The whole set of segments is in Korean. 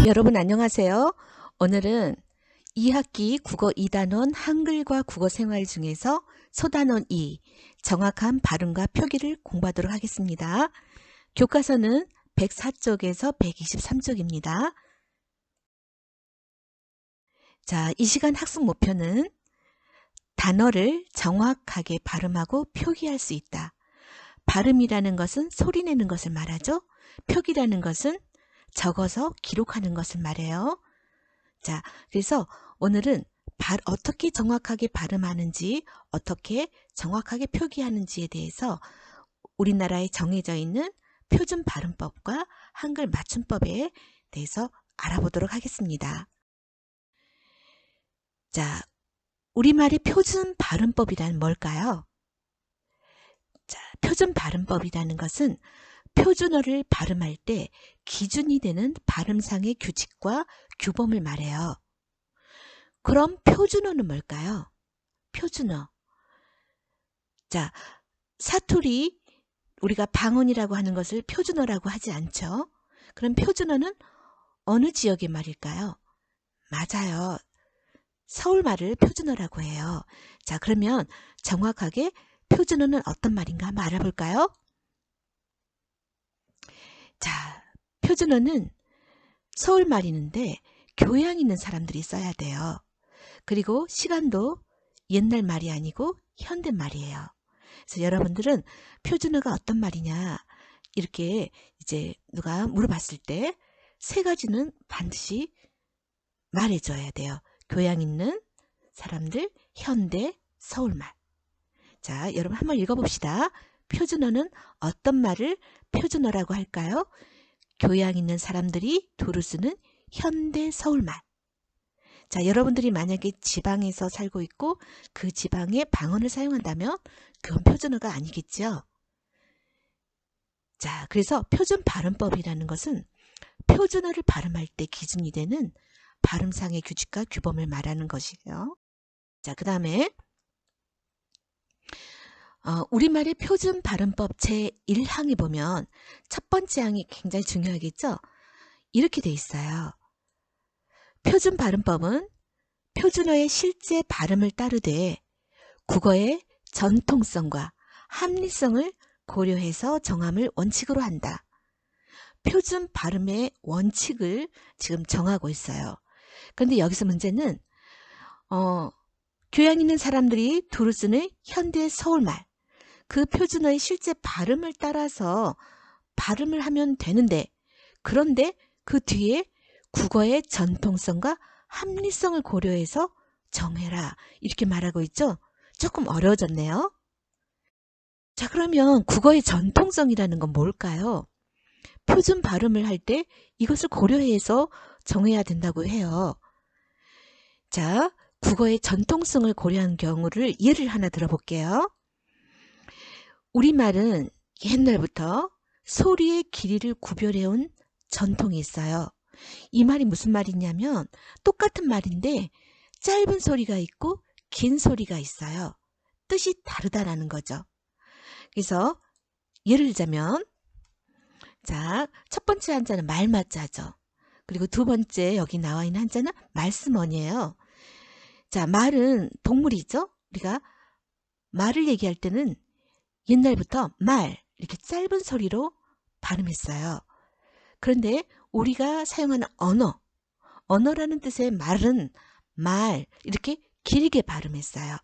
여러분 안녕하세요. 오늘은 2학기 국어 2단원 한글과 국어 생활 중에서 소단원 2 정확한 발음과 표기를 공부하도록 하겠습니다. 교과서는 104쪽에서 123쪽입니다. 자, 이 시간 학습 목표는 단어를 정확하게 발음하고 표기할 수 있다. 발음이라는 것은 소리 내는 것을 말하죠. 표기라는 것은 적어서 기록하는 것을 말해요. 자, 그래서 오늘은 어떻게 정확하게 발음하는지, 어떻게 정확하게 표기하는지에 대해서 우리나라에 정해져 있는 표준 발음법과 한글 맞춤법에 대해서 알아보도록 하겠습니다. 자, 우리말의 표준 발음법이란 뭘까요? 자, 표준 발음법이라는 것은 표준어를 발음할 때 기준이 되는 발음상의 규칙과 규범을 말해요. 그럼 표준어는 뭘까요? 표준어. 자, 사투리, 우리가 방언이라고 하는 것을 표준어라고 하지 않죠? 그럼 표준어는 어느 지역의 말일까요? 맞아요. 서울말을 표준어라고 해요. 자, 그러면 정확하게 표준어는 어떤 말인가 한번 알아볼까요? 자, 표준어는 서울말이는데 교양 있는 사람들이 써야 돼요. 그리고 시간도 옛날 말이 아니고 현대말이에요. 그래서 여러분들은 표준어가 어떤 말이냐 이렇게 이제 누가 물어봤을 때 세 가지는 반드시 말해줘야 돼요. 교양 있는 사람들, 현대, 서울말. 자, 여러분 한번 읽어봅시다. 표준어는 어떤 말을 표준어라고 할까요? 교양 있는 사람들이 두루 쓰는 현대 서울말. 자, 여러분들이 만약에 지방에서 살고 있고 그 지방의 방언을 사용한다면 그건 표준어가 아니겠죠. 자, 그래서 표준 발음법이라는 것은 표준어를 발음할 때 기준이 되는 발음상의 규칙과 규범을 말하는 것이에요. 자, 그 다음에 우리말의 표준 발음법 제1항에 보면 첫 번째 항이 굉장히 중요하겠죠. 이렇게 돼 있어요. 표준 발음법은 표준어의 실제 발음을 따르되 국어의 전통성과 합리성을 고려해서 정함을 원칙으로 한다. 표준 발음의 원칙을 지금 정하고 있어요. 그런데 여기서 문제는 교양 있는 사람들이 두루 쓰는 현대 서울말, 그 표준어의 실제 발음을 따라서 발음을 하면 되는데, 그런데 그 뒤에 국어의 전통성과 합리성을 고려해서 정해라 이렇게 말하고 있죠. 조금 어려워졌네요. 자, 그러면 국어의 전통성이라는 건 뭘까요? 표준 발음을 할 때 이것을 고려해서 정해야 된다고 해요. 자, 국어의 전통성을 고려한 경우를 예를 하나 들어볼게요. 우리말은 옛날부터 소리의 길이를 구별해온 전통이 있어요. 이 말이 무슨 말이냐면 똑같은 말인데 짧은 소리가 있고 긴 소리가 있어요. 뜻이 다르다라는 거죠. 그래서 예를 들자면 자, 첫 번째 한자는 말맞자죠. 그리고 두 번째 여기 나와 있는 한자는 말스머니예요. 자, 말은 동물이죠. 우리가 말을 얘기할 때는 옛날부터 말 이렇게 짧은 소리로 발음했어요. 그런데 우리가 사용하는 언어라는 뜻의 말은 말 이렇게 길게 발음했어요.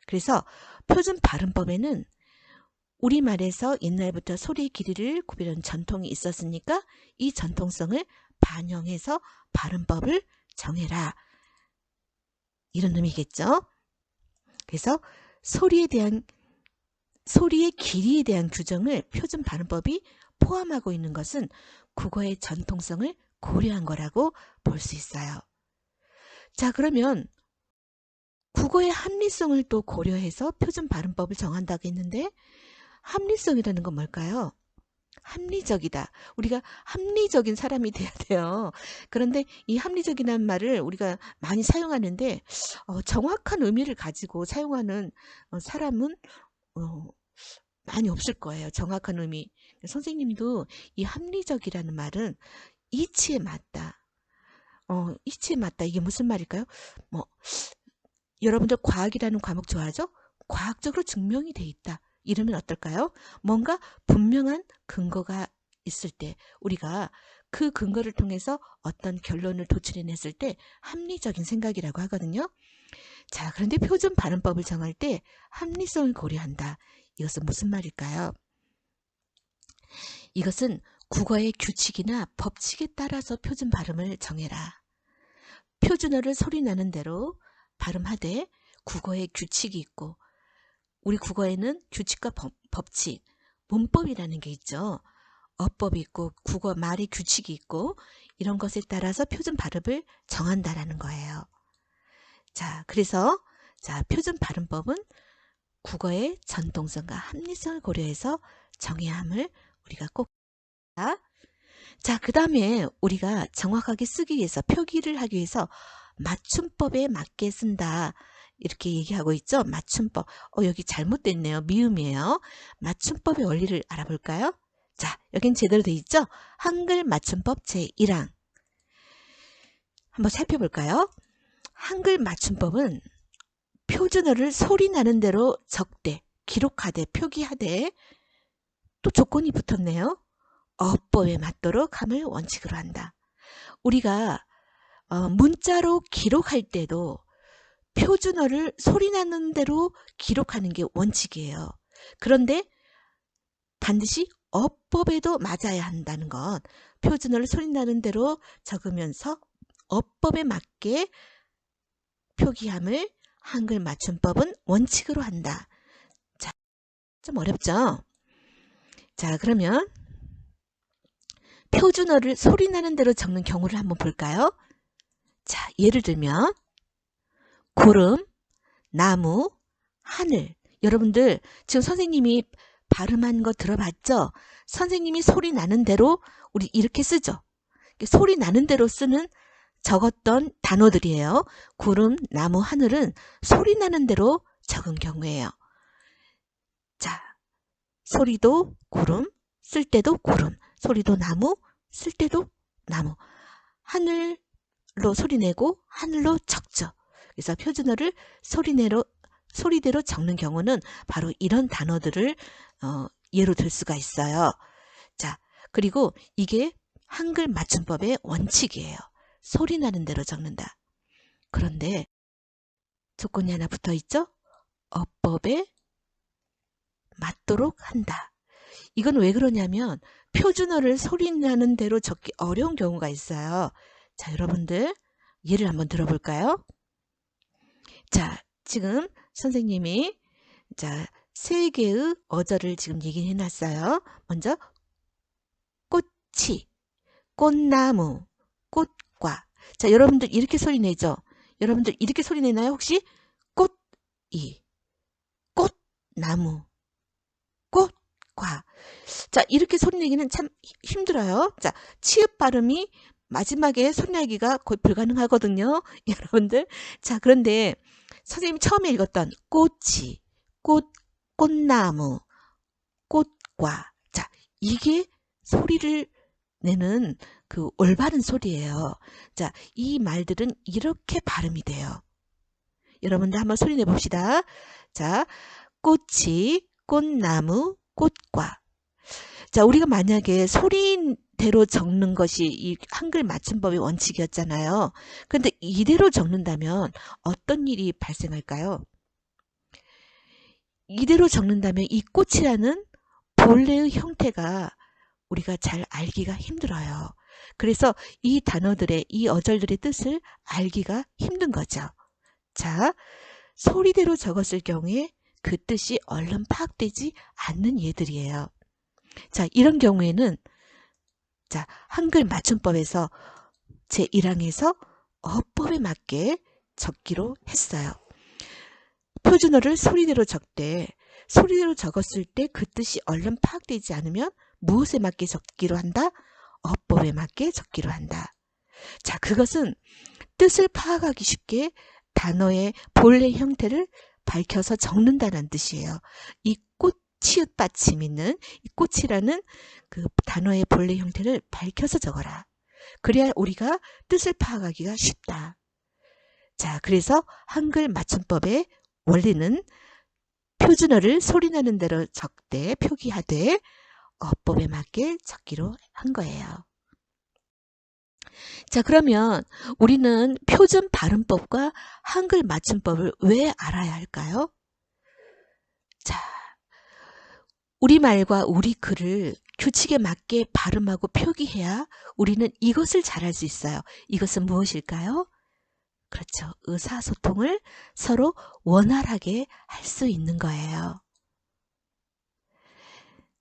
그래서 표준 발음법에는 우리말에서 옛날부터 소리의 길이를 구별한 전통이 있었으니까 이 전통성을 반영해서 발음법을 정해라. 이런 의미겠죠. 그래서 소리의 길이에 대한 규정을 표준 발음법이 포함하고 있는 것은 국어의 전통성을 고려한 거라고 볼 수 있어요. 자, 그러면 국어의 합리성을 또 고려해서 표준 발음법을 정한다고 했는데 합리성이라는 건 뭘까요? 합리적이다. 우리가 합리적인 사람이 돼야 돼요. 그런데 이 합리적이라는 말을 우리가 많이 사용하는데 정확한 의미를 가지고 사용하는 사람은 많이 없을 거예요. 정확한 의미. 선생님도 이 합리적이라는 말은 이치에 맞다. 이치에 맞다. 이게 무슨 말일까요? 뭐, 여러분들 과학이라는 과목 좋아하죠? 과학적으로 증명이 돼 있다. 이러면 어떨까요? 뭔가 분명한 근거가 있을 때 우리가 그 근거를 통해서 어떤 결론을 도출해냈을 때 합리적인 생각이라고 하거든요. 자, 그런데 표준 발음법을 정할 때 합리성을 고려한다. 이것은 무슨 말일까요? 이것은 국어의 규칙이나 법칙에 따라서 표준 발음을 정해라. 표준어를 소리나는 대로 발음하되 국어의 규칙이 있고 우리 국어에는 규칙과 법칙, 문법이라는 게 있죠. 어법이 있고 국어 말의 규칙이 있고 이런 것에 따라서 표준 발음을 정한다라는 거예요. 자, 그래서 표준 발음법은 국어의 전통성과 합리성을 고려해서 정해야 함을 우리가 꼭 자, 그 다음에 우리가 정확하게 쓰기 위해서 표기를 하기 위해서 맞춤법에 맞게 쓴다. 이렇게 얘기하고 있죠. 맞춤법. 여기 잘못됐네요. 미음이에요. 맞춤법의 원리를 알아볼까요? 자, 여긴 제대로 돼 있죠? 한글 맞춤법 제1항. 한번 살펴볼까요? 한글 맞춤법은 표준어를 소리 나는 대로 적되, 기록하되, 표기하되 또 조건이 붙었네요. 어법에 맞도록 함을 원칙으로 한다. 우리가 문자로 기록할 때도 표준어를 소리 나는 대로 기록하는 게 원칙이에요. 그런데 반드시 어법에도 맞아야 한다는 건 표준어를 소리 나는 대로 적으면서 어법에 맞게 표기함을 한글 맞춤법은 원칙으로 한다. 자, 좀 어렵죠? 자, 그러면 표준어를 소리 나는 대로 적는 경우를 한번 볼까요? 자, 예를 들면 구름, 나무, 하늘. 여러분들 지금 선생님이 발음한 거 들어봤죠? 선생님이 소리 나는 대로 우리 이렇게 쓰죠. 소리 나는 대로 쓰는 적었던 단어들이에요. 구름, 나무, 하늘은 소리 나는 대로 적은 경우예요. 자, 소리도 구름, 쓸 때도 구름, 소리도 나무, 쓸 때도 나무. 하늘로 소리내고 하늘로 적죠. 그래서 표준어를 소리대로 적는 경우는 바로 이런 단어들을 예로 들 수가 있어요. 자, 그리고 이게 한글 맞춤법의 원칙이에요. 소리 나는 대로 적는다. 그런데 조건이 하나 붙어 있죠? 어법에 맞도록 한다. 이건 왜 그러냐면 표준어를 소리 나는 대로 적기 어려운 경우가 있어요. 자, 여러분들 예를 한번 들어볼까요? 자, 지금 선생님이 세 개의 어절을 지금 얘기해 놨어요. 먼저 꽃이, 꽃나무, 꽃과. 자, 여러분들 이렇게 소리 내죠? 여러분들 이렇게 소리 내나요? 혹시? 꽃이, 꽃나무, 꽃과. 자, 이렇게 소리 내기는 참 힘들어요. 자, 치읍 발음이 마지막에 소리 내기가 거의 불가능하거든요. 여러분들. 자, 그런데 선생님이 처음에 읽었던 꽃이, 꽃나무, 꽃과. 자, 이게 소리를 내는 그 올바른 소리예요. 자, 이 말들은 이렇게 발음이 돼요. 여러분들 한번 소리 내봅시다. 자, 꽃이, 꽃나무, 꽃과. 자, 우리가 만약에 소리대로 적는 것이 이 한글 맞춤법의 원칙이었잖아요. 근데 이대로 적는다면 어떤 일이 발생할까요? 이대로 적는다면 이 꽃이라는 본래의 형태가 우리가 잘 알기가 힘들어요. 그래서 이 단어들의, 이 어절들의 뜻을 알기가 힘든 거죠. 자, 소리대로 적었을 경우에 그 뜻이 얼른 파악되지 않는 예들이에요. 자, 이런 경우에는 한글 맞춤법에서 제1항에서 어법에 맞게 적기로 했어요. 표준어를 소리대로 적되 소리대로 적었을 때 그 뜻이 얼른 파악되지 않으면 무엇에 맞게 적기로 한다? 어법에 맞게 적기로 한다. 자, 그것은 뜻을 파악하기 쉽게 단어의 본래 형태를 밝혀서 적는다는 뜻이에요. 이 치읓 받침 있는 이 꽃이라는 그 단어의 본래 형태를 밝혀서 적어라. 그래야 우리가 뜻을 파악하기가 쉽다. 자, 그래서 한글 맞춤법의 원리는 표준어를 소리나는 대로 적되 표기하되 어법에 맞게 적기로 한 거예요. 자, 그러면 우리는 표준 발음법과 한글 맞춤법을 왜 알아야 할까요? 자, 우리말과 우리 글을 규칙에 맞게 발음하고 표기해야 우리는 이것을 잘할 수 있어요. 이것은 무엇일까요? 그렇죠. 의사소통을 서로 원활하게 할 수 있는 거예요.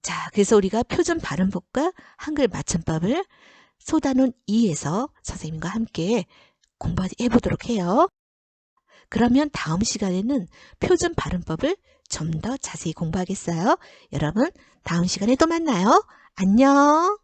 자, 그래서 우리가 표준 발음법과 한글 맞춤법을 소단원 2에서 선생님과 함께 공부해 보도록 해요. 그러면 다음 시간에는 표준 발음법을 좀 더 자세히 공부하겠어요. 여러분, 다음 시간에 또 만나요. 안녕.